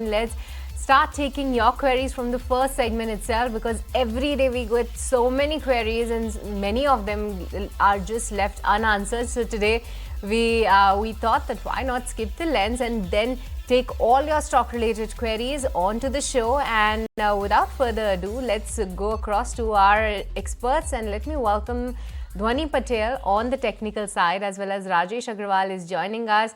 let's start taking your queries from the first segment itself, because every day we get so many queries and many of them are just left unanswered. So today we thought that why not skip the lens and then take all your stock related queries onto the show. And without further ado, let's go across to our experts, and let me welcome Dhwani Patel on the technical side, as well as Rajesh Agarwal is joining us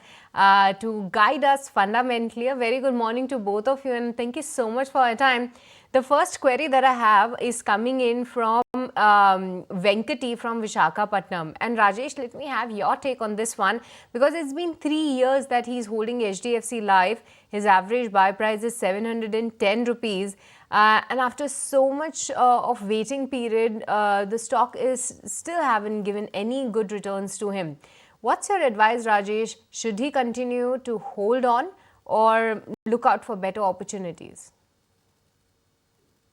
to guide us fundamentally. A very good morning to both of you, and thank you so much for your time. The first query that I have is coming in from Venkati from Visakhapatnam. And Rajesh, let me have your take on this one, because it's been 3 years that he's holding HDFC Life. His average buy price is 710 rupees. And after so much of waiting period, the stock is still haven't given any good returns to him. What's your advice, Rajesh? Should he continue to hold on or look out for better opportunities?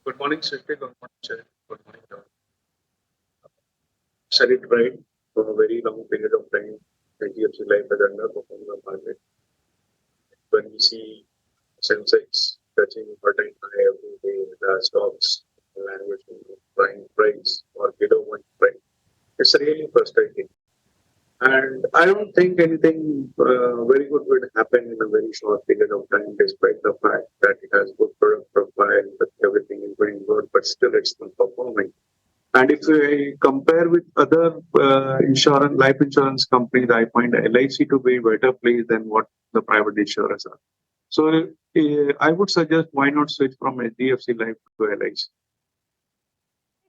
Good morning, Srishti. Good morning, Sharon. Good morning, John. Said it right. For a very long period of time, HDFC Life has underperformed the market. When we see Sensex touching all-time high every day, the stocks languishing prime price or below one price, it's really frustrating. And I don't think anything very good would happen in a very short period of time, despite the fact that it has good product profile, that everything is going good, but still it's not performing. And if we compare with other life insurance companies, I find LIC to be better placed than what the private insurers are. So I would suggest why not switch from HDFC Life to LIC.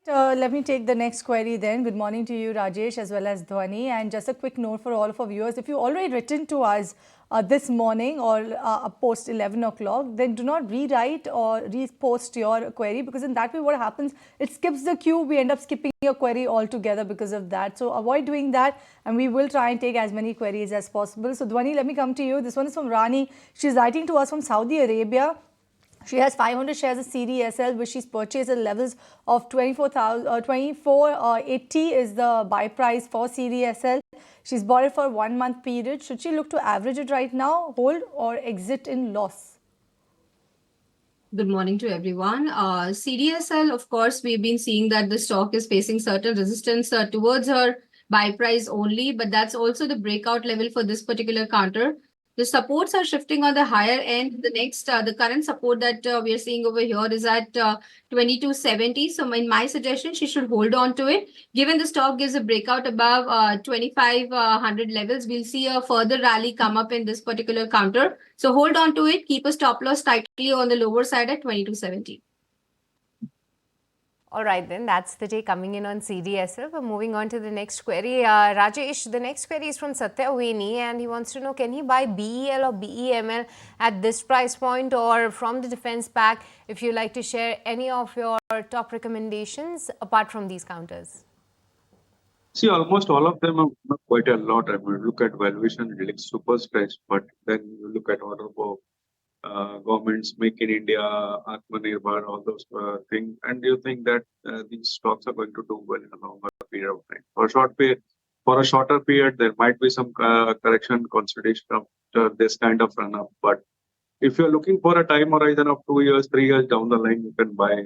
Let me take the next query then. Good morning to you, Rajesh, as well as Dhwani. And just a quick note for all of our viewers, if you already written to us this morning or post 11 o'clock, then do not rewrite or repost your query, because in that way what happens, it skips the queue. We end up skipping your query altogether because of that. So avoid doing that, and we will try and take as many queries as possible. So Dhwani, let me come to you. This one is from Rani. She's writing to us from Saudi Arabia. She has 500 shares of CDSL, which she's purchased at levels of 24.80 is the buy price for CDSL. She's bought it for 1 month period. Should she look to average it right now, hold, or exit in loss? Good morning to everyone. CDSL, of course, we've been seeing that the stock is facing certain resistance towards her buy price only, but that's also the breakout level for this particular counter. The supports are shifting on the higher end. The current support that we are seeing over here is at 2270. So in my suggestion, she should hold on to it. Given the stock gives a breakout above 2500 levels, we'll see a further rally come up in this particular counter. So hold on to it. Keep a stop loss tightly on the lower side at 2270. All right, then that's the take coming in on CDSL. We're moving on to the next query. Rajesh, the next query is from Satya Veni, and he wants to know, can he buy BEL or BEML at this price point? Or from the defense pack, if you like to share any of your top recommendations apart from these counters. See, almost all of them are quite a lot. I mean, look at valuation, it looks super stretched, but then you look at order book, governments, Make in India, Atmanirbhar, all those things, and you think that these stocks are going to do well in a longer period of time. For a shorter period, there might be some correction, consolidation after this kind of run up. But if you're looking for a time horizon of 2 years, 3 years down the line, you can buy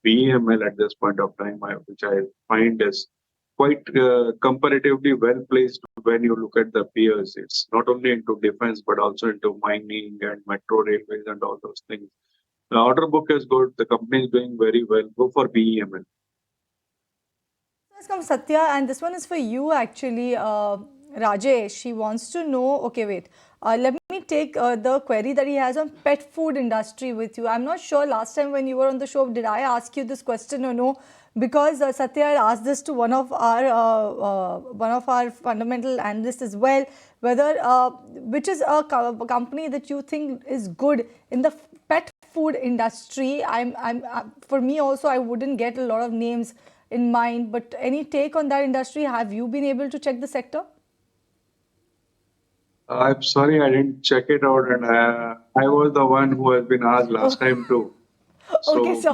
BEML at this point of time, which I find is quite comparatively well placed when you look at the peers. It's not only into defense, but also into mining and metro railways and all those things. The order book is good. The company is doing very well. Go for BEML. Let's come Satya, and this one is for you actually, Rajesh. She wants to know, okay, wait. Let me take the query that he has on pet food industry with you. I'm not sure last time when you were on the show, did I ask you this question or no? Because Satya had asked this to one of our fundamental analysts as well, whether which is a company that you think is good in the pet food industry. For me also, I wouldn't get a lot of names in mind, but any take on that industry? Have you been able to check the sector? I'm sorry, I didn't check it out, and I was the one who has been asked last time too. Okay, so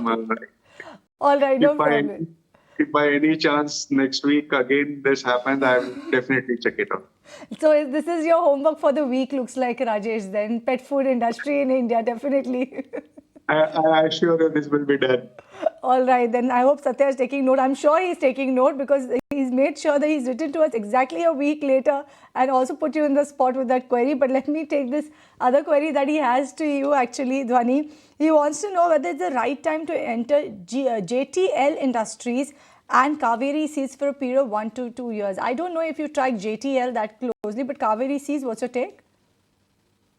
all right, no problem. if by any chance next week again this happens, I will definitely check it out. So this is your homework for the week, looks like, Rajesh, then. Pet food industry in India, definitely. I assure you this will be done. All right, then I hope Satya is taking note. I'm sure he's taking note because he's made sure that he's written to us exactly a week later and also put you in the spot with that query. But let me take this other query that he has to you, actually, Dhwani. He wants to know whether it's the right time to enter JTL Industries and Kaveri Seeds for a period of 1 to 2 years. I don't know if you track JTL that closely, but Kaveri Seeds, what's your take?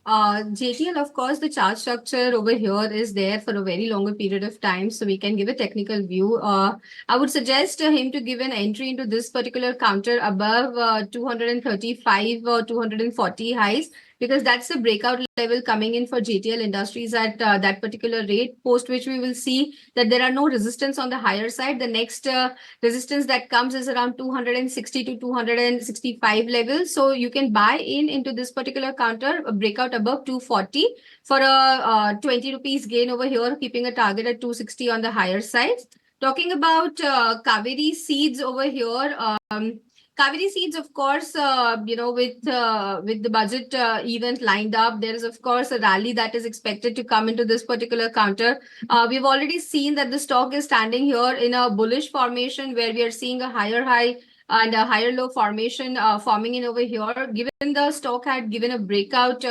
JTL, of course, the chart structure over here is there for a very longer period of time, so we can give a technical view. I would suggest him to give an entry into this particular counter above 235 or 240 highs, because that's the breakout level coming in for JTL Industries at that particular rate, post which we will see that there are no resistance on the higher side. The next resistance that comes is around 260 to 265 levels. So you can buy into this particular counter, a breakout above 240 for a 20 rupees gain over here, keeping a target at 260 on the higher side. Talking about Kaveri Seeds over here, Kaveri Seeds, of course, with the budget event lined up, there is, of course, a rally that is expected to come into this particular counter. We've already seen that the stock is standing here in a bullish formation where we are seeing a higher high and a higher low formation forming in over here. Given the stock had given a breakout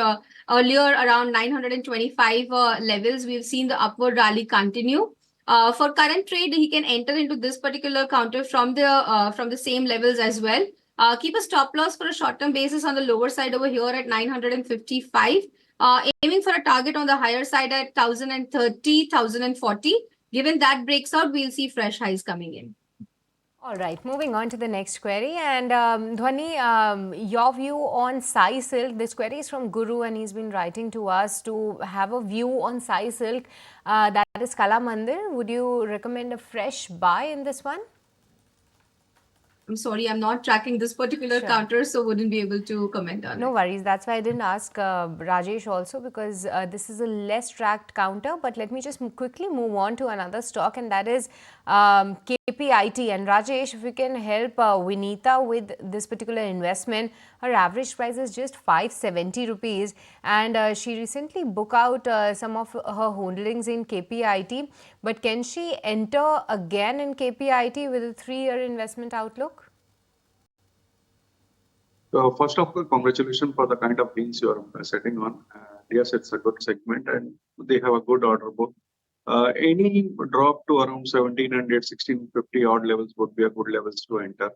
earlier around 925 levels, we've seen the upward rally continue. For current trade, he can enter into this particular counter from the same levels as well. Keep a stop loss for a short-term basis on the lower side over here at 955. Aiming for a target on the higher side at 1030, 1040. Given that breaks out, we'll see fresh highs coming in. All right, moving on to the next query. And Dhwani, your view on Sai Silk. This query is from Guru and he's been writing to us to have a view on Sai Silk. That is Kala Mandir. Would you recommend a fresh buy in this one? I'm sorry, I'm not tracking this particular counter, so wouldn't be able to comment on it. No worries. That's why I didn't ask Rajesh also, because this is a less tracked counter. But let me just quickly move on to another stock, and that is KPIT. And Rajesh, if you can help Vinita with this particular investment, her average price is just 570 rupees. And she recently booked out some of her holdings in KPIT. But can she enter again in KPIT with a 3-year investment outlook? First of all, congratulations for the kind of gains you are setting on. Yes, it's a good segment and they have a good order book. Any drop to around 1700, 1650 odd levels would be a good levels to enter.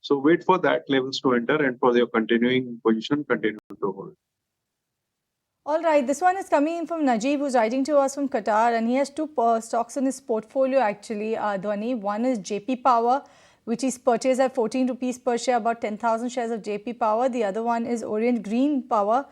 So wait for that levels to enter, and for your continuing position, continue to hold. All right, this one is coming in from Najib, who's writing to us from Qatar, and he has two stocks in his portfolio actually, Dhwani. One is JP Power, which is purchased at 14 rupees per share, about 10,000 shares of JP Power. The other one is Orient Green Power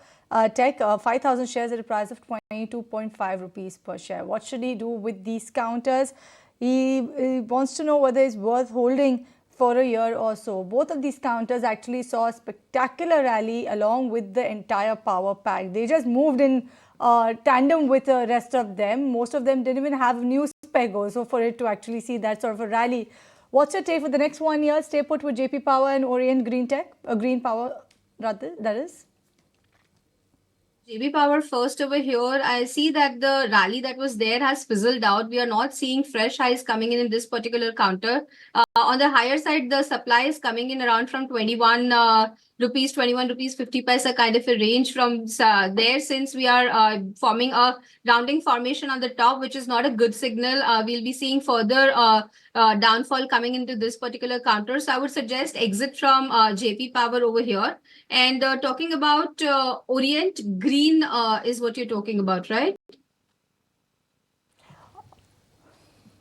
Tech, 5,000 shares at a price of 22.5 rupees per share. What should he do with these counters? He wants to know whether it's worth holding for a year or so. Both of these counters actually saw a spectacular rally along with the entire power pack. They just moved in tandem with the rest of them. Most of them didn't even have news pegos, so for it to actually see that sort of a rally. What's your take for the next 1 year? Stay put with JP Power and Orient Green Tech, Green Power rather, that is? JB Power first over here. I see that the rally that was there has fizzled out. We are not seeing fresh highs coming in this particular counter. On the higher side, the supply is coming in around from 21 rupees 50 paisa kind of a range from there, since we are forming a rounding formation on the top, which is not a good signal. We'll be seeing further downfall coming into this particular counter. So I would suggest exit from JP Power over here. And talking about Orient Green is what you're talking about, right?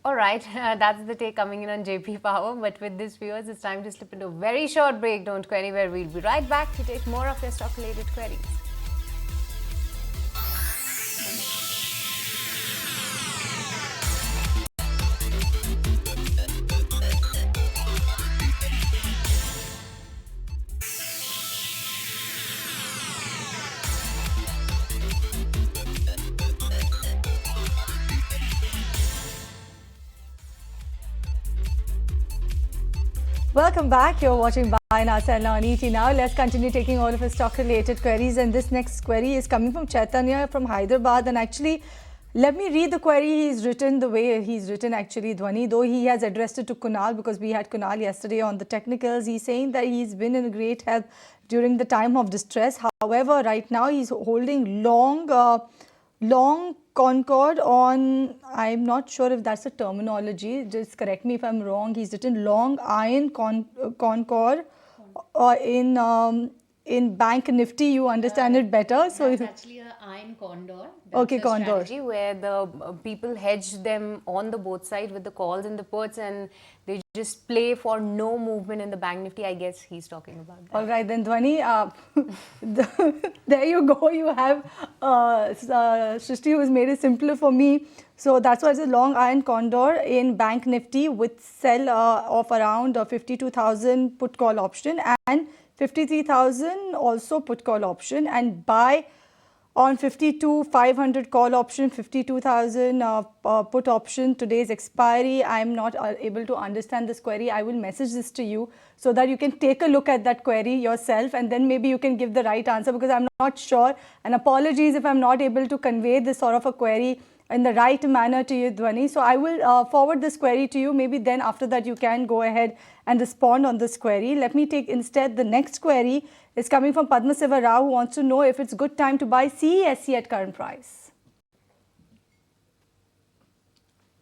All right, that's the take coming in on JP Power. But with this, viewers, it's time to slip into a very short break. Don't go anywhere. We'll be right back to take more of your stock-related queries. Welcome back. You're watching Buy Now Sell Now on ET Now. Let's continue taking all of his stock-related queries. And this next query is coming from Chaitanya from Hyderabad. And actually, let me read the query he's written the way he's written actually, Dhwani. Though he has addressed it to Kunal because we had Kunal yesterday on the technicals. He's saying that he's been in great help during the time of distress. However, right now he's holding long Concord on, I'm not sure if that's a terminology, just correct me if I'm wrong. He's written long iron Concord in Bank Nifty. You understand it better. So That's actually an iron condor. That's Okay, a condor. strategy where the people hedge them on the both sides with the calls and the puts, and they just play for no movement in the bank nifty. I guess he's talking about that. All right, then Dhwani, there you go. You have Srishti who's made it simpler for me. So that's why it's a long iron condor in Bank Nifty with sell of around 52,000 put call option and 53,000 also put call option, and buy on 52,500 call option, 52,000 put option. Today's expiry. I am not able to understand this query. I will message this to you so that you can take a look at that query yourself, and then maybe you can give the right answer, because I'm not sure. And apologies if I'm not able to convey this sort of a query in the right manner to you, Dhwani. So I will forward this query to you. Maybe then after that you can go ahead and respond on this query. Let me take instead the next query. Is coming from Padma Siva Rao, who wants to know if it's good time to buy CESC at current price.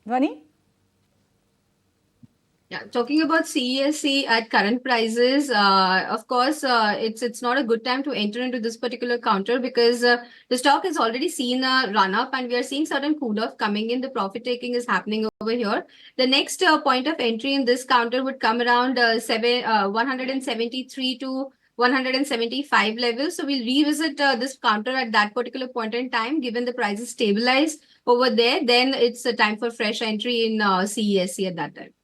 Dhwani? Yeah, talking about CESC at current prices, of course, it's not a good time to enter into this particular counter because the stock has already seen a run up and we are seeing certain cool off coming in. The profit taking is happening over here. The next point of entry in this counter would come around 173 to 175 levels. So we'll revisit this counter at that particular point in time. Given the prices stabilize over there, then it's a time for fresh entry in CESC at that time.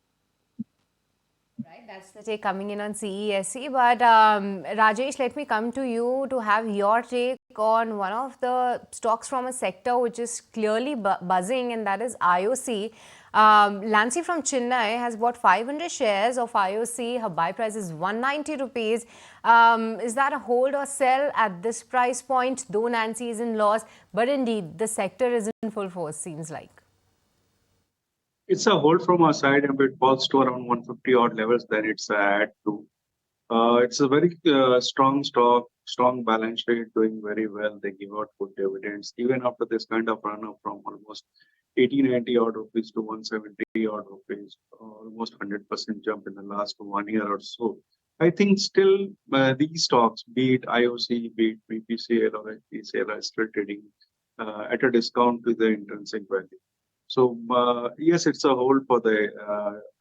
Right, that's the take coming in on CESC. But Rajesh, let me come to you to have your take on one of the stocks from a sector which is clearly buzzing, and that is IOC. Lancy from Chennai has bought 500 shares of IOC. Her buy price is 190 rupees. Is that a hold or sell at this price point? Though Nancy is in loss, but indeed the sector is in full force, seems like. It's a hold from our side, and if it falls to around 150 odd levels, then it's a add to. It's a very strong stock, strong balance sheet, doing very well. They give out good dividends, even after this kind of run up from almost 80-90 odd rupees to 170 odd rupees, almost 100% jump in the last 1 year or so. I think still these stocks, be it IOC, be it BPCL or HPCL, are still trading at a discount to the intrinsic value. So yes, it's a hold for the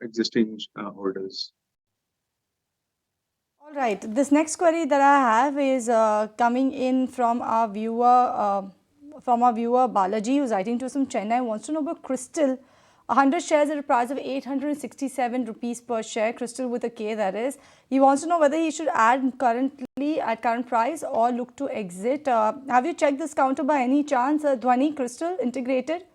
existing holders. All right. This next query that I have is coming in from our viewer, Balaji, who's writing to us from Chennai. Wants to know about Crystal. 100 shares at a price of 867 rupees per share. Crystal with a K, that is. He wants to know whether he should add currently at current price or look to exit. Have you checked this counter by any chance, Dhwani? Crystal integrated?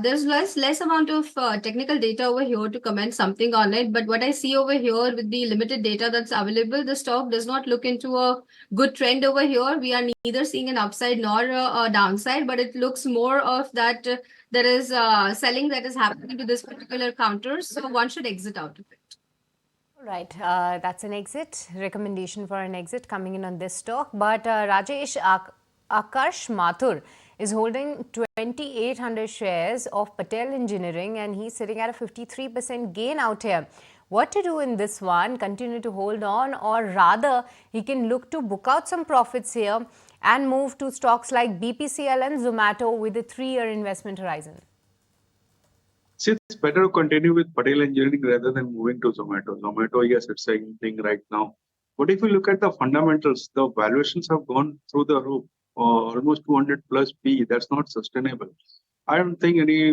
There's less amount of technical data over here to comment something on it. But what I see over here with the limited data that's available, the stock does not look into a good trend over here. We are neither seeing an upside nor a downside, but it looks more of that there is selling that is happening to this particular counter. So one should exit out of it. Right, that's an exit, recommendation for an exit coming in on this stock. But Rajesh, Akarsh Mathur is holding 2,800 shares of Patel Engineering, and he's sitting at a 53% gain out here. What to do in this one? Continue to hold on, or rather he can look to book out some profits here and move to stocks like BPCL and Zomato with a 3-year investment horizon? See, it's better to continue with Patel Engineering rather than moving to Zomato. Zomato, yes, it's a thing right now. But if you look at the fundamentals, the valuations have gone through the roof. Almost 200 plus P. That's not sustainable. I don't think any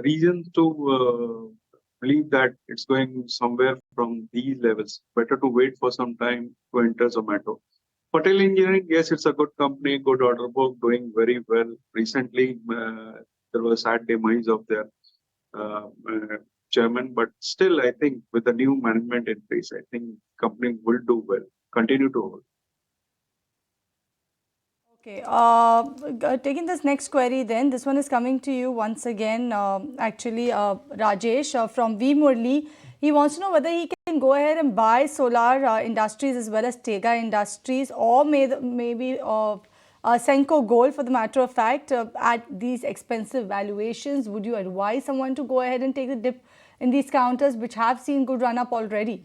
reason to believe that it's going somewhere from these levels. Better to wait for some time to enter Zomato. Patel Engineering, yes, it's a good company, good order book, doing very well. Recently, there was sad demise of their chairman, but still, I think with the new management in place, I think company will do well, continue to hold. Okay, taking this next query then, this one is coming to you once again, Rajesh from V. Murli. He wants to know whether he can go ahead and buy Solar Industries as well as Tega Industries, or maybe Senco Gold for the matter of fact, at these expensive valuations. Would you advise someone to go ahead and take the dip in these counters which have seen good run up already?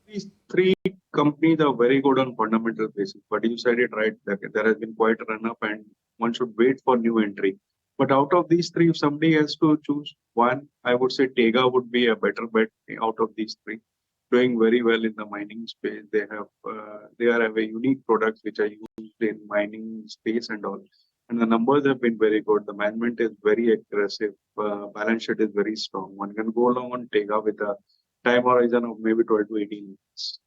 These three companies are very good on fundamental basis, but you said it right, that there has been quite a run up and one should wait for new entry. But out of these three, if somebody has to choose one, I would say Tega would be a better bet out of these three. Doing very well in the mining space. They have a unique products which are used in mining space and all. And the numbers have been very good. The management is very aggressive. Balance sheet is very strong. One can go along on Tega with a time horizon of maybe 12 to 18 months.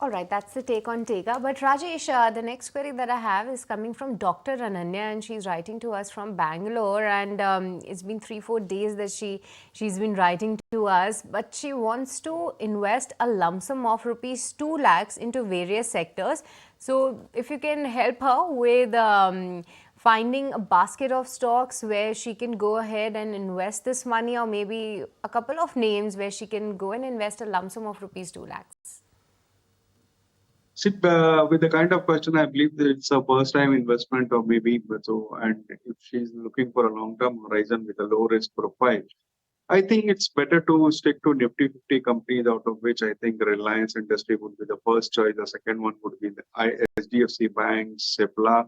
All right, that's the take on Tega. But Rajesh, the next query that I have is coming from Dr. Ananya, and she's writing to us from Bangalore. And it's been 3-4 days that she's been writing to us. But she wants to invest a lump sum of rupees 2 lakhs into various sectors. So if you can help her with finding a basket of stocks where she can go ahead and invest this money, or maybe a couple of names where she can go and invest a lump sum of rupees 2 lakhs. See, with the kind of question, I believe that it's a first-time investment, or maybe so. And if she's looking for a long-term horizon with a low-risk profile, I think it's better to stick to Nifty 50 companies, out of which I think Reliance Industry would be the first choice. The second one would be the HDFC Bank, Cipla.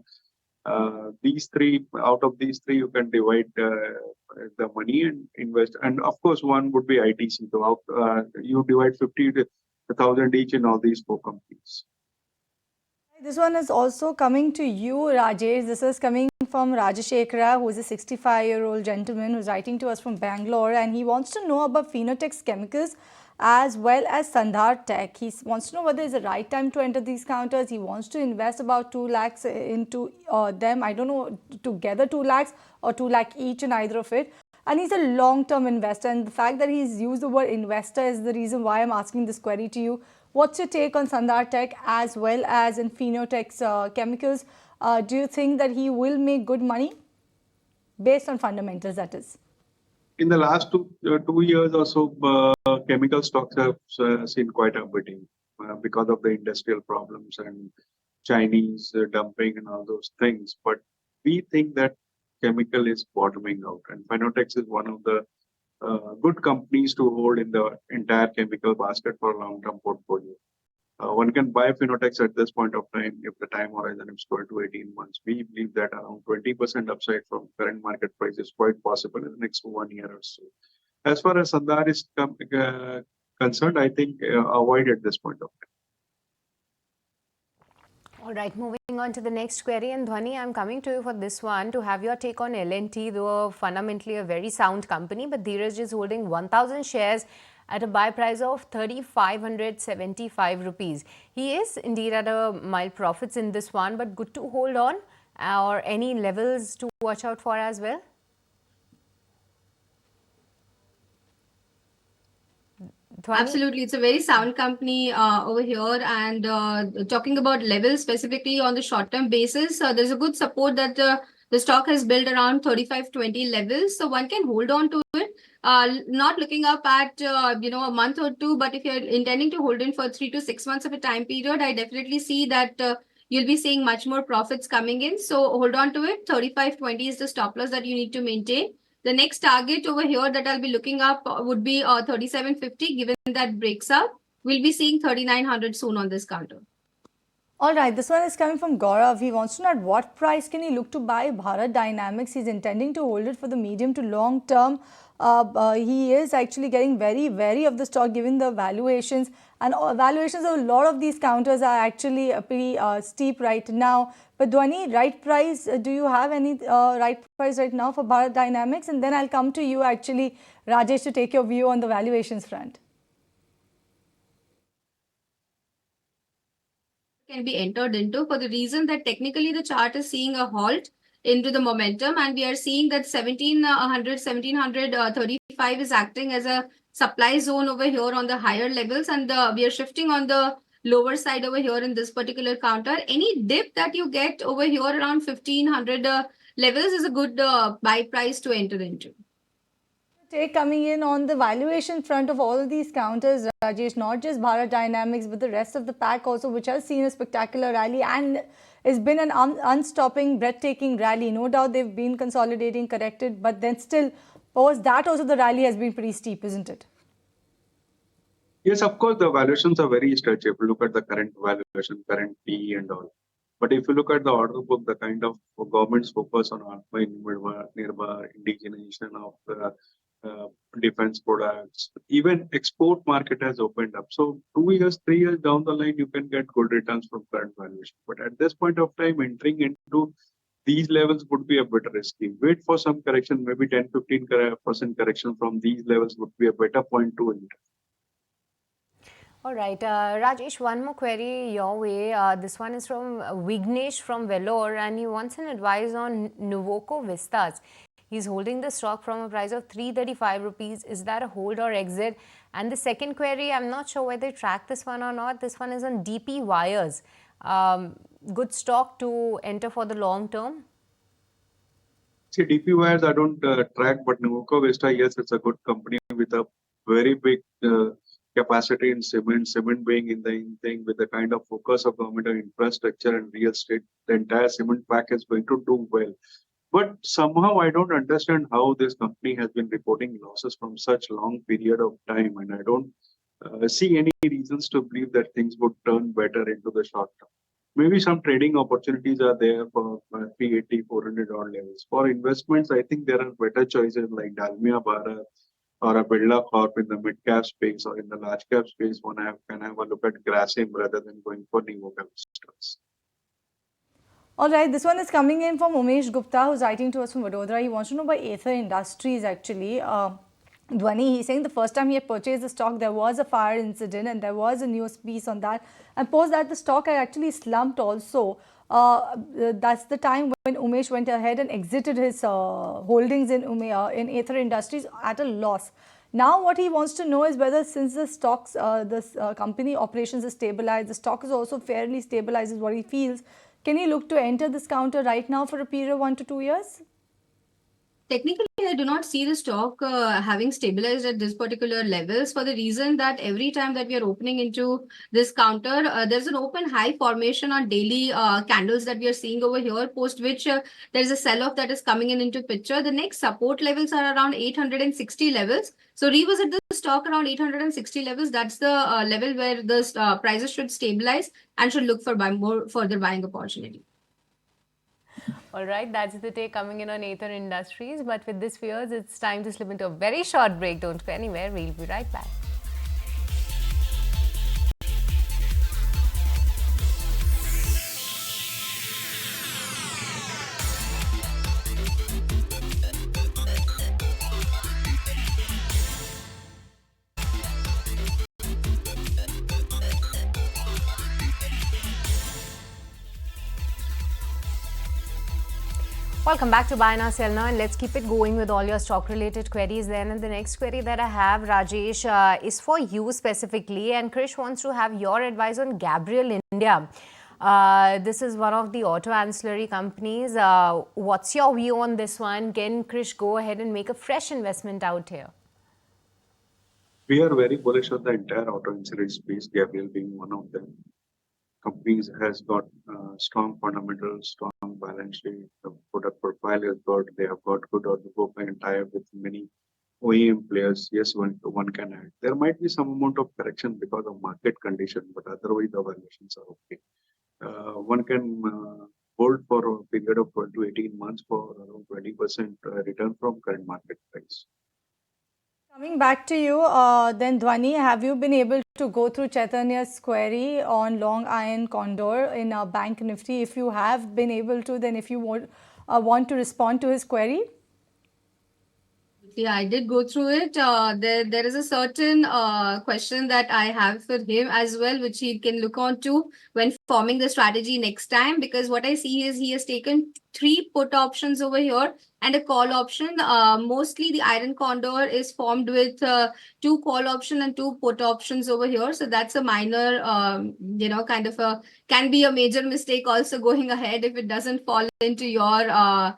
These three, out of these three, you can divide the money and invest. And of course, one would be ITC. So you divide 50 to 1,000 each in all these four companies. This one is also coming to you, Rajesh. This is coming from Rajashekara, who is a 65-year-old gentleman who's writing to us from Bangalore, and he wants to know about Phenotex Chemicals as well as Sandhar Tech. He wants to know whether it's the right time to enter these counters. He wants to invest about 2 lakhs into them. I don't know, together 2 lakhs or 2 lakh each in either of it. And he's a long-term investor, and the fact that he's used the word investor is the reason why I'm asking this query to you. What's your take on Sandhar Tech as well as in Phenotex Chemicals? Do you think that he will make good money based on fundamentals, that is? In the last 2 years or so, chemical stocks have seen quite a beating because of the industrial problems and Chinese dumping and all those things. But we think that chemical is bottoming out, and Phenotex is one of the good companies to hold in the entire chemical basket for a long-term portfolio. One can buy Phenotex at this point of time if the time horizon is 12 to 18 months. We believe that around 20% upside from current market price is quite possible in the next 1 year or so. As far as Sandhar is concerned, I think avoid at this point of time. All right, moving on to the next query. And Dhwani, I'm coming to you for this one to have your take on L&T, though fundamentally a very sound company. But Dheeraj is holding 1,000 shares at a buy price of 3,575 rupees. He is indeed at a mild profits in this one, but good to hold on, or any levels to watch out for as well? Dhwani? Absolutely. It's a very sound company over here. And talking about levels specifically on the short-term basis, there's a good support that the stock has built around 35-20 levels. So one can hold on to it, not looking up at, a month or two. But if you're intending to hold in for 3 to 6 months of a time period, I definitely see that you'll be seeing much more profits coming in. So hold on to it. 35.20 is the stop loss that you need to maintain. The next target over here that I'll be looking up would be 37.50. Given that breaks up, we'll be seeing 3900 soon on this counter. All right, this one is coming from Gaurav. He wants to know at what price can he look to buy Bharat Dynamics. He's intending to hold it for the medium to long term. He is actually getting very wary of the stock given the valuations, and valuations of a lot of these counters are actually pretty steep right now. But Dhwani, right price, do you have any right price right now for Bharat Dynamics? And then I'll come to you actually, Rajesh, to take your view on the valuations front. Can be entered into for the reason that technically the chart is seeing a halt. into the momentum, and we are seeing that 1735 is acting as a supply zone over here on the higher levels, and we are shifting on the lower side over here in this particular counter. Any dip that you get over here around 1500 levels is a good buy price to enter into. Take coming in on the valuation front of all of these counters, Rajesh, not just Bharat Dynamics, but the rest of the pack also, which has seen a spectacular rally and it's been an unstopping, breathtaking rally. No doubt they've been consolidating, corrected, but then still, post that also the rally has been pretty steep, isn't it? Yes, of course, the valuations are very stretched. If you look at the current valuation, current PE and all. But if you look at the order book, the kind of government's focus on Atmanirbhar, indigenization of defense products, even export market has opened up. So 2 years, 3 years down the line, you can get good returns from current valuation. But at this point of time, entering into these levels would be a bit risky. Wait for some correction, maybe 10-15% correction from these levels would be a better point to enter. All right, Rajesh, one more query your way. This one is from Vignesh from Vellore, and he wants an advice on Nuvoco Vistas. He's holding the stock from a price of 335 rupees. Is that a hold or exit? And the second query, I'm not sure whether you track this one or not. This one is on DP Wires. Good stock to enter for the long term? See, DP Wires I don't track, but Nuvoco Vista, yes, it's a good company with a very big capacity in cement being in the thing with the kind of focus of government on infrastructure and real estate. The entire cement pack is going to do well. But somehow I don't understand how this company has been reporting losses from such long period of time, and I don't see any reasons to believe that things would turn better into the short term. Maybe some trading opportunities are there for 380, 400 odd levels. For investments, I think there are better choices like Dalmia Bharat or a Birla Corp in the mid-cap space or in the large-cap space. One can have a look at Grasim rather than going for Nuvoco stocks. All right, this one is coming in from Umesh Gupta, who's writing to us from Vadodara. He wants to know about Aether Industries actually. Dhwani, he's saying the first time he had purchased the stock, there was a fire incident and there was a news piece on that. And post that, the stock had actually slumped also. That's the time when Umesh went ahead and exited his holdings in Aether Industries at a loss. Now what he wants to know is whether since the stocks, this company operations is stabilized, the stock is also fairly stabilized is what he feels. Can he look to enter this counter right now for a period of 1 to 2 years? Technically, I do not see the stock having stabilized at this particular levels for the reason that every time that we are opening into this counter, there's an open high formation on daily candles that we are seeing over here, post which there's a sell-off that is coming into picture. The next support levels are around 860 levels. So revisit the stock around 860 levels. That's the level where the prices should stabilize and should look for more further buying opportunity. All right, that's the take coming in on Aether Industries. But with this fears, it's time to slip into a very short break. Don't go anywhere. We'll be right back. Welcome back to Buy Now Sell Now, and let's keep it going with all your stock related queries then. And the next query that I have, Rajesh, is for you specifically, and Krish wants to have your advice on Gabriel India. This is one of the auto ancillary companies. What's your view on this one? Can Krish go ahead and make a fresh investment out here? We are very bullish on the entire auto ancillary space, Gabriel being one of them. Companies has got strong fundamentals, strong balance sheet, the product profile is good, they have got good order book and tie-up with many OEM players. Yes, one can add. There might be some amount of correction because of market condition, but otherwise the valuations are okay. One can hold for a period of 12 to 18 months for around 20% return from current market price. Coming back to you, then Dhwani, have you been able to go through Chaitanya's query on Long Iron Condor in Bank Nifty? If you have been able to, then if you want to respond to his query. absolutely. I did go through it. There is a certain question that I have for him as well, which he can look on to when forming the strategy next time. Because what I see is he has taken 3 put options over here and a call option. Mostly the iron condor is formed with 2 call option and 2 put options over here. So that's a minor, kind of can be a major mistake also going ahead if it doesn't fall into your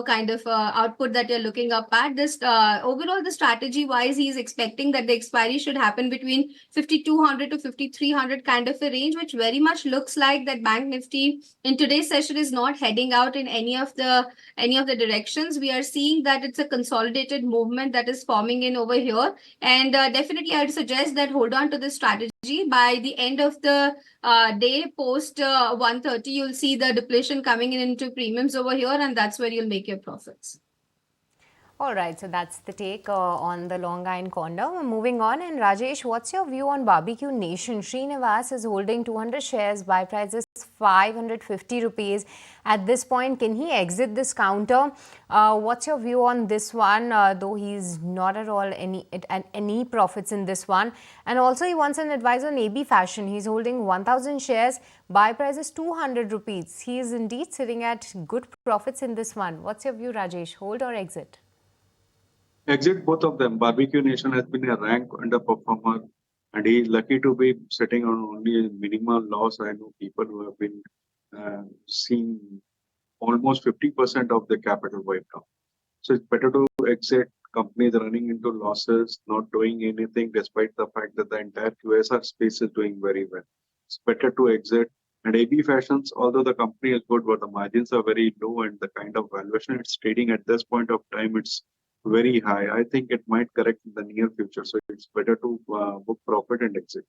kind of output that you're looking up at. This overall, the strategy wise, he's expecting that the expiry should happen between 5200 to 5300 kind of a range, which very much looks like that Bank Nifty in today's session is not heading out in any of the directions. We are seeing that it's a consolidated movement that is forming in over here, and definitely I'd suggest that hold on to this strategy. By the end of the day post 1:30, you'll see the depletion coming in into premiums over here, and that's where you'll make your profits. All right, so that's the take on the long iron condor. Moving on, and Rajesh, what's your view on Barbecue Nation? Srinivas is holding 200 shares, buy price is 550 rupees. At this point, can he exit this counter? What's your view on this one, though he's not at all any profits in this one? And also he wants an advice on AB Fashion. He's holding 1000 shares, buy price is 200 rupees. He is indeed sitting at good profits in this one. What's your view, Rajesh? Hold or exit? Exit both of them. Barbecue Nation has been a rank underperformer, and he is lucky to be sitting on only a minimal loss. I know people who have been seeing almost 50% of the capital wiped out. So it's better to exit companies running into losses, not doing anything, despite the fact that the entire QSR space is doing very well. It's better to exit. And AB Fashions, although the company is good, but the margins are very low, and the kind of valuation it's trading at this point of time, it's very high. I think it might correct in the near future. So it's better to book profit and exit.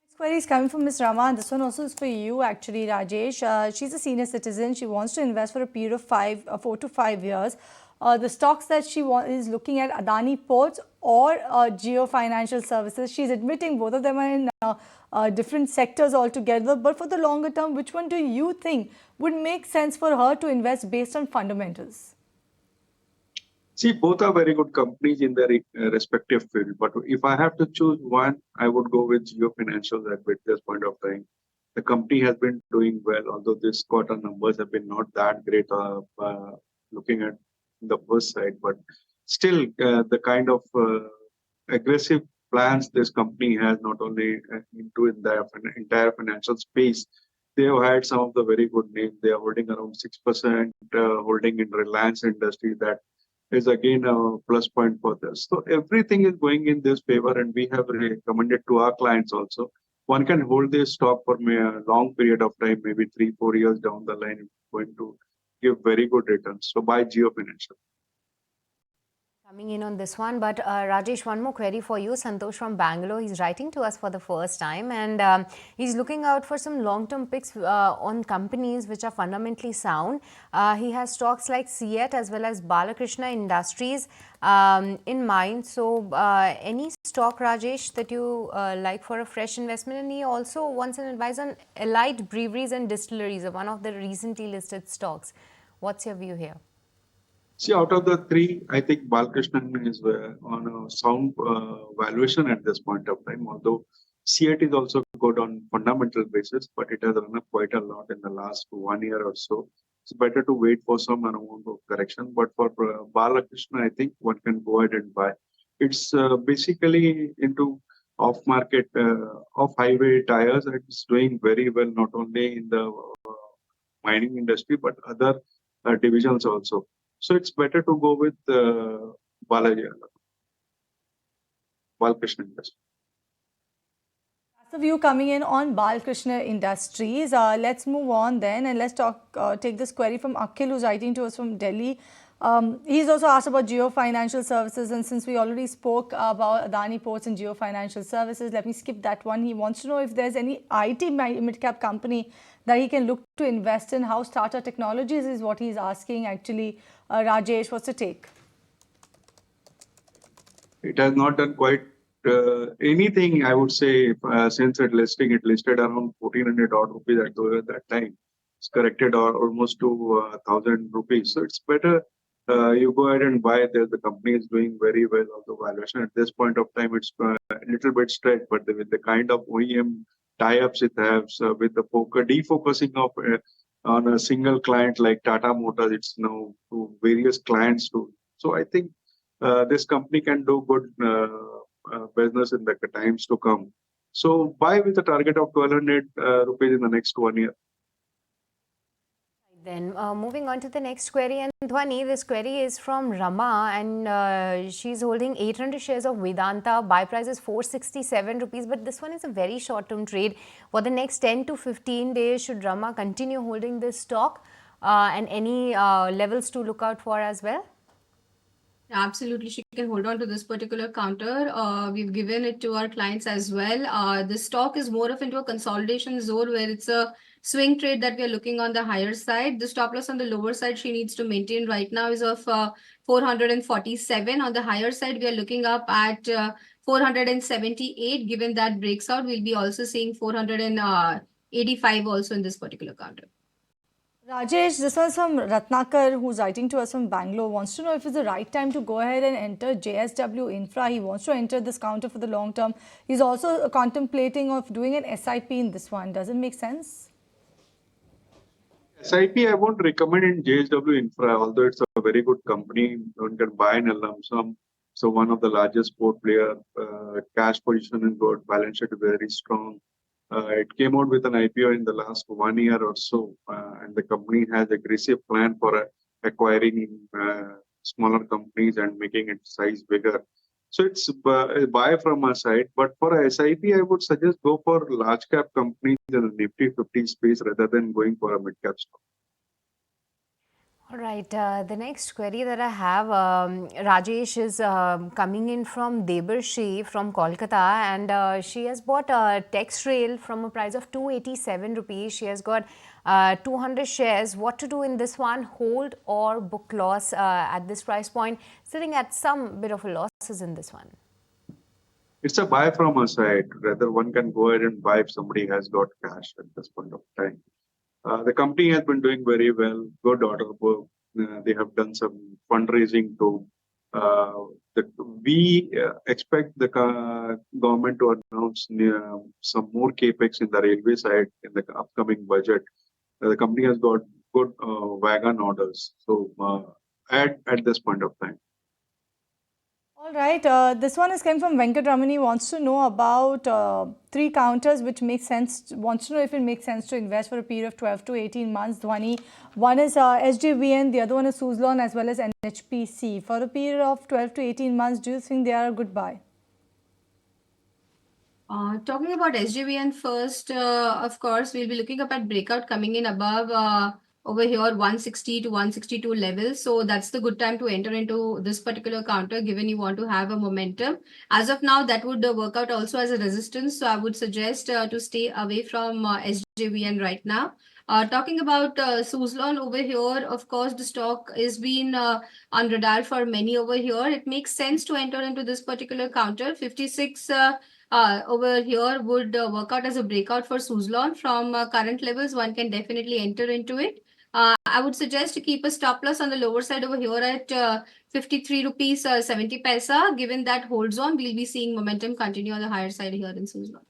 Next query is coming from Ms. Rama, and this one also is for you actually, Rajesh. She's a senior citizen. She wants to invest for a period of 4 to 5 years. The stocks that she is looking at, Adani Ports or Jio Financial Services. She's admitting both of them are in different sectors altogether. But for the longer term, which one do you think would make sense for her to invest based on fundamentals? See, both are very good companies in their respective field. But if I have to choose one, I would go with Jio Financial at this point of time. The company has been doing well, although this quarter numbers have been not that great looking at the first side. But still, the kind of aggressive plans this company has, not only into the entire financial space, they have had some of the very good names. They are holding around 6% holding in Reliance Industry. That is again a plus point for this. So everything is going in this favor, and we have recommended to our clients also. One can hold this stock for a long period of time, maybe 3-4 years down the line, it's going to give very good returns. So buy Jio Financial. Coming in on this one, but Rajesh, one more query for you. Santosh from Bangalore, he's writing to us for the first time, and he's looking out for some long-term picks on companies which are fundamentally sound. He has stocks like CEAT as well as Balakrishna Industries in mind. So any stock, Rajesh, that you like for a fresh investment? And he also wants an advice on Allied Breweries and Distilleries, one of the recently listed stocks. What's your view here? See, out of the three, I think Balakrishnan is on a sound valuation at this point of time, although CEAT is also good on fundamental basis, but it has run up quite a lot in the last 1 year or so. It's better to wait for some amount of correction. But for Balakrishnan, I think one can go ahead and buy. It's basically into off-market, off-highway tires, and it's doing very well, not only in the mining industry, but other divisions also. So it's better to go with Balakrishna Industries. That's the view coming in on Balakrishna Industries. Let's move on then, and let's take this query from Akhil, who's writing to us from Delhi. He's also asked about Jio Financial Services, and since we already spoke about Adani Ports and Jio Financial Services, let me skip that one. He wants to know if there's any IT mid-cap company that he can look to invest in. How Starter Technologies is what he's asking actually. Rajesh, what's the take? It has not done quite anything, I would say, since it listed around 1400 odd rupees at that time. It's corrected almost to 1000 rupees. So it's better you go ahead and buy there. The company is doing very well. Also, valuation at this point of time, it's a little bit stretched, but with the kind of OEM tie-ups it has, with the defocusing of on a single client like Tata Motors, it's now to various clients too. So I think this company can do good business in the times to come. So buy with a target of 1,200 rupees in the next 1 year. Then moving on to the next query, and Dhwani, this query is from Rama, and she's holding 800 shares of Vedanta. Buy price is 467 rupees, but this one is a very short-term trade. For the next 10 to 15 days, should Rama continue holding this stock, and any levels to look out for as well? Absolutely, she can hold on to this particular counter. We've given it to our clients as well. The stock is more of into a consolidation zone where it's a swing trade that we are looking on the higher side. The stop loss on the lower side she needs to maintain right now is of 447. On the higher side, we are looking up at 478. Given that breaks out, we'll be also seeing 485 also in this particular counter. Rajesh, this was from Ratnakar, who's writing to us from Bangalore, wants to know if it's the right time to go ahead and enter JSW Infra. He wants to enter this counter for the long term. He's also contemplating of doing an SIP in this one. Does it make sense? SIP, I won't recommend in JSW Infra, although it's a very good company. One can buy in a lump sum. So one of the largest port player, cash position is good, balance sheet very strong. It came out with an IPO in the last 1 year or so, and the company has aggressive plan for acquiring smaller companies and making its size bigger. So it's a buy from our side, but for a SIP, I would suggest go for large cap companies in the Nifty 50 space rather than going for a mid cap stock. All right, the next query that I have, Rajesh, is coming in from Debarshi from Kolkata, and she has bought a Texrail from a price of 287 rupees. She has got 200 shares. What to do in this one? Hold or book loss at this price point? Sitting at some bit of a losses in this one. It's a buy from our side. Rather, one can go ahead and buy if somebody has got cash at this point of time. The company has been doing very well, good order book. They have done some fundraising too. We expect the government to announce some more capex in the railway side in the upcoming budget. The company has got good wagon orders, so at this point of time. All right, this one is coming from Venkatramani, wants to know about 3 counters which make sense, wants to know if it makes sense to invest for a period of 12 to 18 months, Dhwani. One is SJVN, the other one is Suzlon as well as NHPC. For a period of 12 to 18 months, do you think they are a good buy? Talking about SJVN first, of course, we'll be looking up at breakout coming in above over here 160 to 162 levels. So that's the good time to enter into this particular counter given you want to have a momentum. As of now, that would work out also as a resistance. So I would suggest to stay away from SJVN right now. Talking about Suzlon over here, of course, the stock is been on radar for many over here. It makes sense to enter into this particular counter. 56 over here would work out as a breakout for Suzlon from current levels. One can definitely enter into it. I would suggest to keep a stop loss on the lower side over here at 53 rupees 70 paisa. Given that holds on, we'll be seeing momentum continue on the higher side here in Suzlon.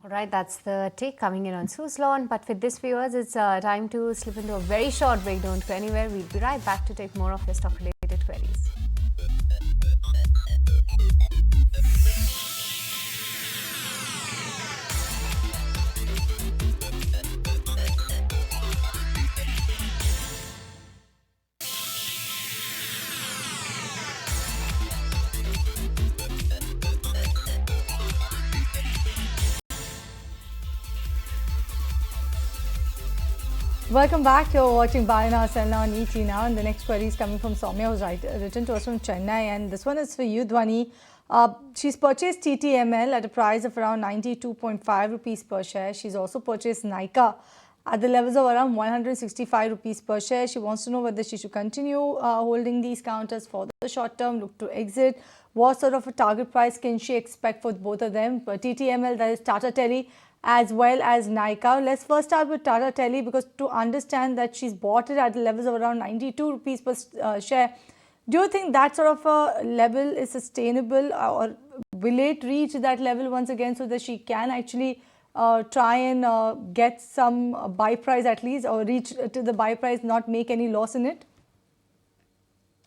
All right, that's the take coming in on Suzlon. But with this, viewers, it's time to slip into a very short break. Don't go anywhere. We'll be right back to take more of your stock-related queries. Welcome back. You're watching Buy Now, Sell Now on ET Now, and the next query is coming from Soumya, who's written to us from Chennai, and this one is for you, Dhwani. She's purchased TTML at a price of around 92.5 rupees per share. She's also purchased Nykaa at the levels of around 165 rupees per share. She wants to know whether she should continue holding these counters for the short term, look to exit. What sort of a target price can she expect for both of them? TTML, that is Tata Tele, as well as Nykaa. Let's first start with Tata Tele, because to understand that she's bought it at the levels of around 92 rupees per share. Do you think that sort of a level is sustainable, or will it reach that level once again so that she can actually try and get some buy price at least, or reach to the buy price, not make any loss in it?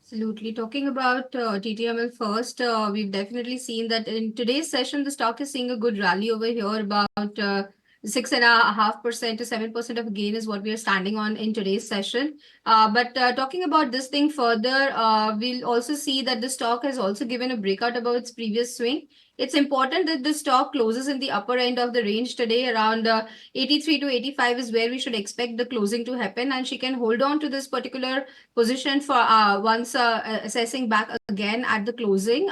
Absolutely. Talking about TTML first, we've definitely seen that in today's session, the stock is seeing a good rally over here. About 6.5% to 7% of gain is what we are standing on in today's session. But talking about this thing further, we'll also see that the stock has also given a breakout above its previous swing. It's important that the stock closes in the upper end of the range today. Around 83 to 85 is where we should expect the closing to happen, and she can hold on to this particular position for once assessing back again at the closing.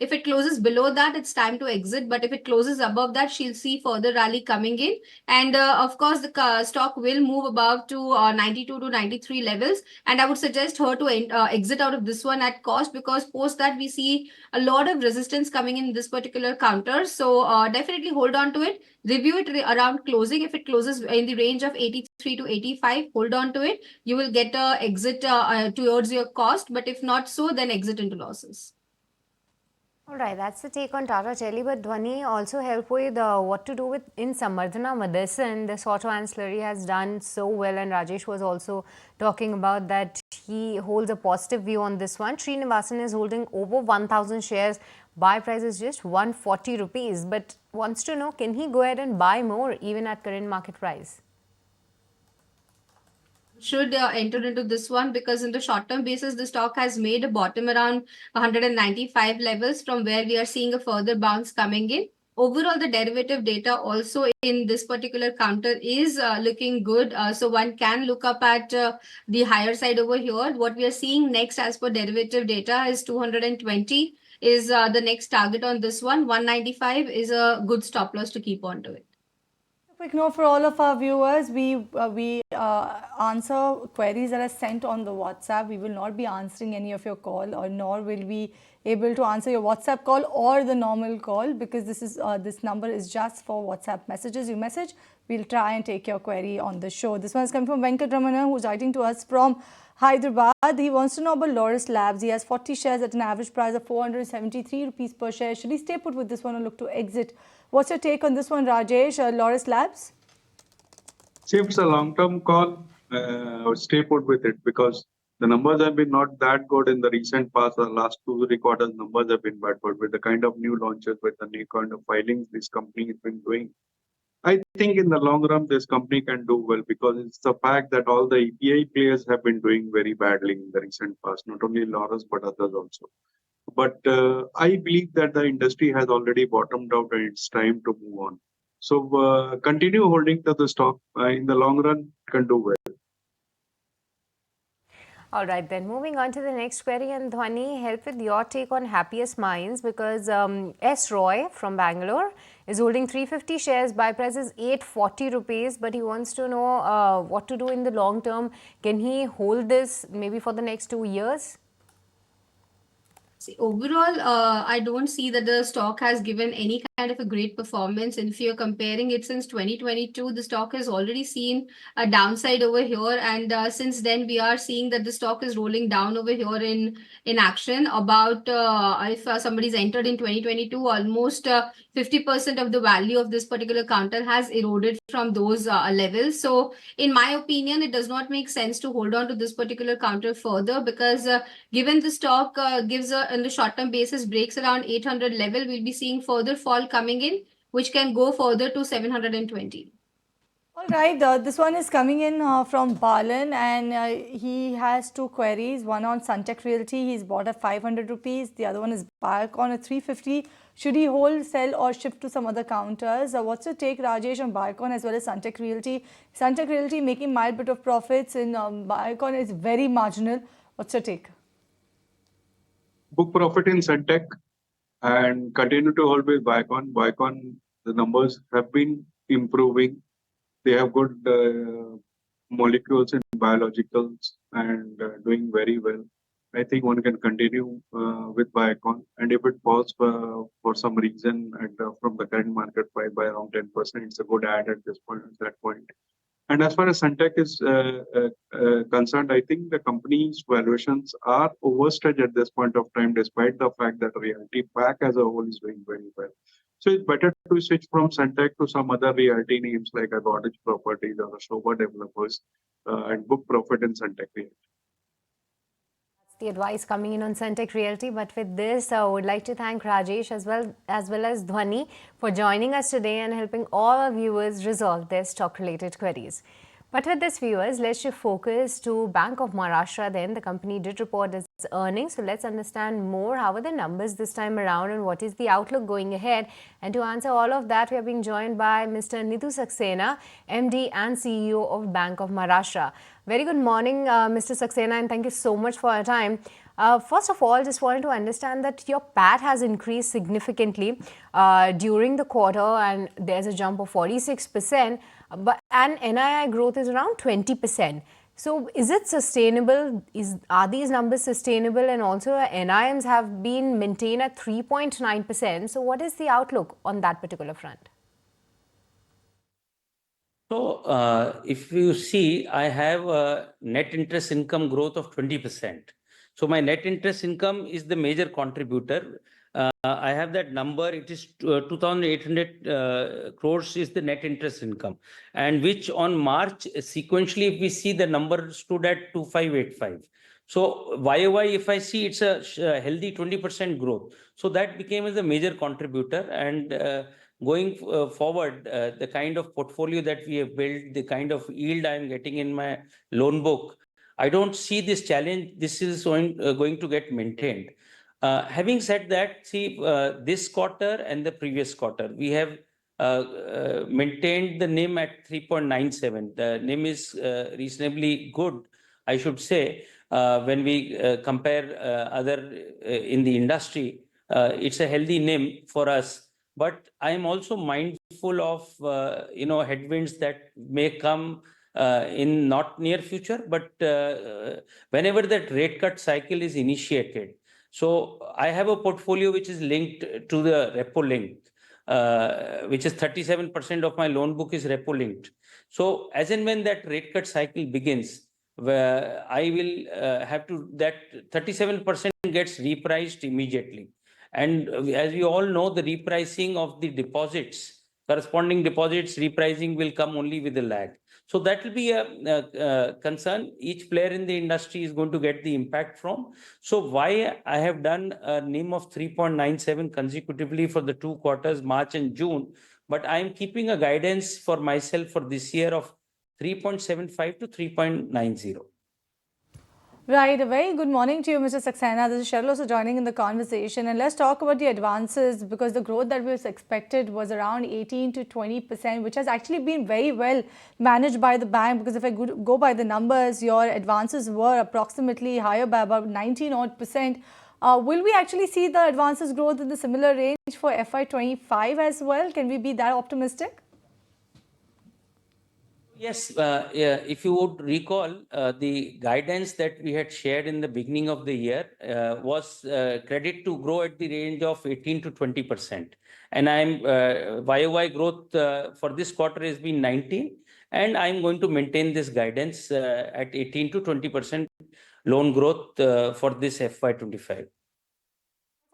If it closes below that, it's time to exit. But if it closes above that, she'll see further rally coming in. And of course, the stock will move above to 92 to 93 levels. And I would suggest her to exit out of this one at cost, because post that we see a lot of resistance coming in this particular counter. So definitely hold on to it. Review it around closing. If it closes in the range of 83 to 85, hold on to it. You will get a exit towards your cost. But if not so, then exit into losses. All right, that's the take on Tata Tele. But Dhwani, also help with what to do with in Samardhana Medicine. This auto ancillary has done so well, and Rajesh was also talking about that he holds a positive view on this one. Srinivasan is holding over 1,000 shares. Buy price is just 140 rupees, but wants to know, can he go ahead and buy more even at current market price? Should enter into this one, because in the short term basis, the stock has made a bottom around 195 levels, from where we are seeing a further bounce coming in. Overall, the derivative data also in this particular counter is looking good. So one can look up at the higher side over here. What we are seeing next as per derivative data is 220 is the next target on this one. 195 is a good stop loss to keep on to it. Quick note for all of our viewers, we answer queries that are sent on the WhatsApp. We will not be answering any of your call, or nor will we able to answer your WhatsApp call or the normal call, because this number is just for WhatsApp messages. You message, we'll try and take your query on the show. This one is coming from Venkat Ramana, who's writing to us from Hyderabad. He wants to know about Laurus Labs. He has 40 shares at an average price of 473 rupees per share. Should he stay put with this one or look to exit? What's your take on this one, Rajesh? Laurus Labs? See, if it's a long-term call, I would stay put with it, because the numbers have been not that good in the recent past. The last 2-3 quarters numbers have been bad, but with the kind of new launches, with the new kind of filings this company has been doing, I think in the long run, this company can do well, because it's the fact that all the API players have been doing very badly in the recent past, not only Laurus, but others also. But I believe that the industry has already bottomed out and it's time to move on. So continue holding to the stock. In the long run, can do well. All right, then moving on to the next query. And Dhwani, help with your take on Happiest Minds, because S. Roy from Bangalore is holding 350 shares. Buy price is 840 rupees, but he wants to know what to do in the long term. Can he hold this maybe for the next 2 years? See, overall, I don't see that the stock has given any kind of a great performance. And if you're comparing it since 2022, the stock has already seen a downside over here. And since then, we are seeing that the stock is rolling down over here in action. About if somebody's entered in 2022, almost 50% of the value of this particular counter has eroded from those levels. So in my opinion, it does not make sense to hold on to this particular counter further, because given the stock gives on the short term basis breaks around 800 level, we'll be seeing further fall coming in, which can go further to 720. All right, this one is coming in from Balan, and he has 2 queries. One on Suntech Realty, he's bought at 500 rupees. The other one is Biocon at 350. Should he hold, sell, or shift to some other counters? What's your take, Rajesh, on Biocon as well as Suntech Realty? Suntech Realty making mild bit of profits, and Biocon is very marginal. What's your take? Book profit in Suntech and continue to hold with Biocon. Biocon, the numbers have been improving. They have good molecules in biologicals and doing very well. I think one can continue with Biocon. And if it falls for some reason from the current market price by around 10%, it's a good add at this point. At that point. And as far as Suntec is concerned, I think the company's valuations are overstretched at this point of time, despite the fact that realty pack as a whole is doing very well. So it's better to switch from Suntec to some other realty names like a Cottage Properties or a Shobha Developers and book profit in Suntec Realty. The advice coming in on Suntec Realty. But with this, I would like to thank Rajesh as well as Dhwani for joining us today and helping all our viewers resolve their stock-related queries. But with this, viewers, let's shift focus to Bank of Maharashtra then. The company did report its earnings. So let's understand more how are the numbers this time around and what is the outlook going ahead. And to answer all of that, we are being joined by Mr. Nidhu Saxena, MD and CEO of Bank of Maharashtra. Very good morning, Mr. Saxena, and thank you so much for your time. First of all, just wanted to understand that your PAT has increased significantly during the quarter, and there's a jump of 46%, and NII growth is around 20%. So is it sustainable? Are these numbers sustainable? And also NIMs have been maintained at 3.9%. So what is the outlook on that particular front? So if you see, I have a net interest income growth of 20%. So my net interest income is the major contributor. I have that number. It is 2,800 crores is the net interest income, and which on March sequentially, if we see, the number stood at 2,585. So YOY, if I see, it's a healthy 20% growth. So that became as a major contributor. And going forward, the kind of portfolio that we have built, the kind of yield I'm getting in my loan book, I don't see this challenge. This is going to get maintained. Having said that, see, this quarter and the previous quarter, we have maintained the NIM at 3.97. The NIM is reasonably good, I should say, when we compare other in the industry. It's a healthy NIM for us. But I am also mindful of headwinds that may come in not near future, but whenever that rate cut cycle is initiated. So I have a portfolio which is linked to the repo linked, which is 37% of my loan book is repo linked. So as and when that rate cut cycle begins, where I will have to, that 37% gets repriced immediately. And as we all know, the repricing of the deposits, corresponding deposits, repricing will come only with a lag. So that will be a concern. Each player in the industry is going to get the impact from. So why I have done a NIM of 3.97 consecutively for the 2 quarters, March and June, but I am keeping a guidance for myself for this year of 3.75 to 3.90. Right. A very good morning to you, Mr. Saxena. This is Cheryl also joining in the conversation. And let's talk about the advances, because the growth that was expected was around 18 to 20%, which has actually been very well managed by the bank. Because if I go by the numbers, your advances were approximately higher by about 19% odd. Will we actually see the advances growth in the similar range for FY25 as well? Can we be that optimistic? Yes, if you would recall, the guidance that we had shared in the beginning of the year was credit to grow at the range of 18 to 20%. And I'm YOY growth for this quarter has been 19. And I'm going to maintain this guidance at 18 to 20% loan growth for this FY25.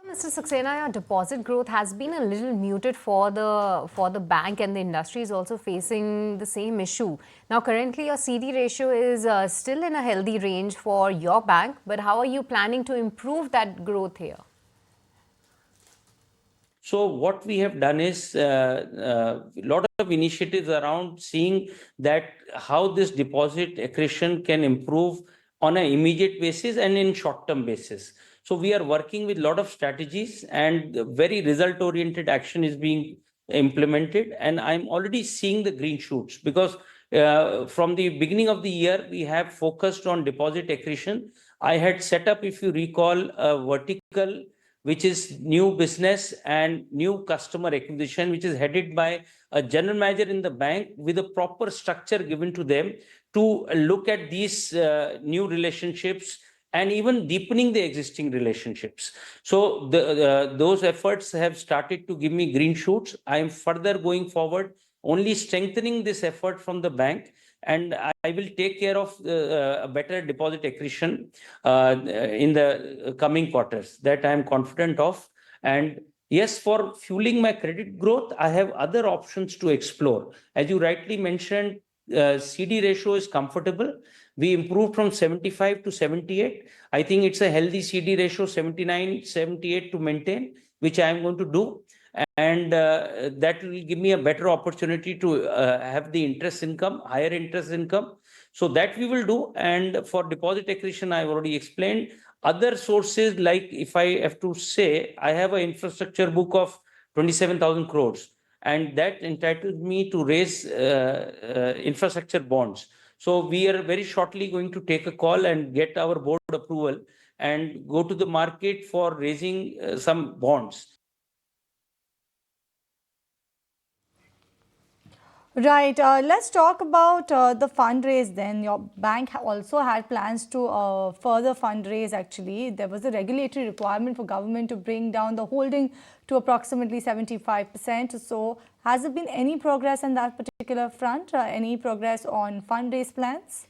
Mr. Saxena, your deposit growth has been a little muted for the bank, and the industry is also facing the same issue. Now, currently, your CD ratio is still in a healthy range for your bank, but how are you planning to improve that growth here? So what we have done is a lot of initiatives around seeing that how this deposit accretion can improve on an immediate basis and in short-term basis. So we are working with a lot of strategies, and very result-oriented action is being implemented. And I'm already seeing the green shoots, because from the beginning of the year, we have focused on deposit accretion. I had set up, if you recall, a vertical, which is new business and new customer acquisition, which is headed by a general manager in the bank with a proper structure given to them to look at these new relationships and even deepening the existing relationships. So those efforts have started to give me green shoots. I am further going forward, only strengthening this effort from the bank, and I will take care of a better deposit accretion in the coming quarters. That I am confident of. And yes, for fueling my credit growth, I have other options to explore. As you rightly mentioned, CD ratio is comfortable. We improved from 75 to 78. I think it's a healthy CD ratio, 79, 78 to maintain, which I am going to do. And that will give me a better opportunity to have the interest income, higher interest income. So that we will do. And for deposit accretion, I've already explained. Other sources, like if I have to say, I have an infrastructure book of 27,000 crores, and that entitles me to raise infrastructure bonds. So we are very shortly going to take a call and get our board approval and go to the market for raising some bonds. Right. Let's talk about the fundraise then. Your bank also had plans to further fundraise actually. There was a regulatory requirement for government to bring down the holding to approximately 75%. So has there been any progress on that particular front? Any progress on fundraise plans?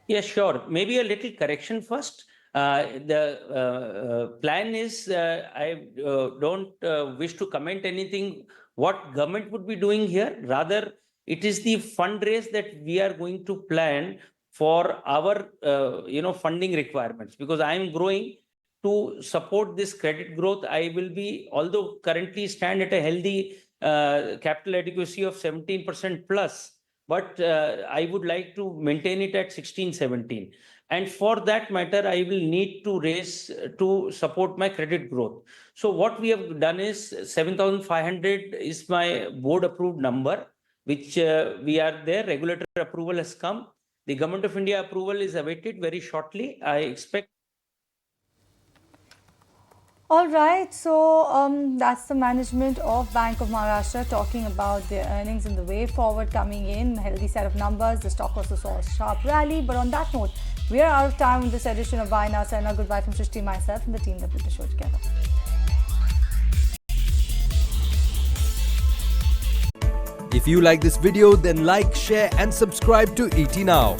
Yeah, sure. Maybe a little correction first. The plan is, I don't wish to comment anything what government would be doing here. Rather, it is the fundraise that we are going to plan for our, funding requirements. Because I am growing to support this credit growth. I will be, although currently stand at a healthy capital adequacy of 17% plus, but I would like to maintain it at 16, 17. And for that matter, I will need to raise to support my credit growth. So what we have done is 7,500 is my board approved number, which we are there. Regulator approval has come. The Government of India approval is awaited very shortly. I expect. All right, so that's the management of Bank of Maharashtra talking about their earnings and the way forward coming in. Healthy set of numbers. The stock also saw a sharp rally. But on that note, we are out of time with this edition of Buy Now, Sell Now. Goodbye from Srishti, myself, and the team that put the show together. If you like this video, then like, share, and subscribe to ET Now.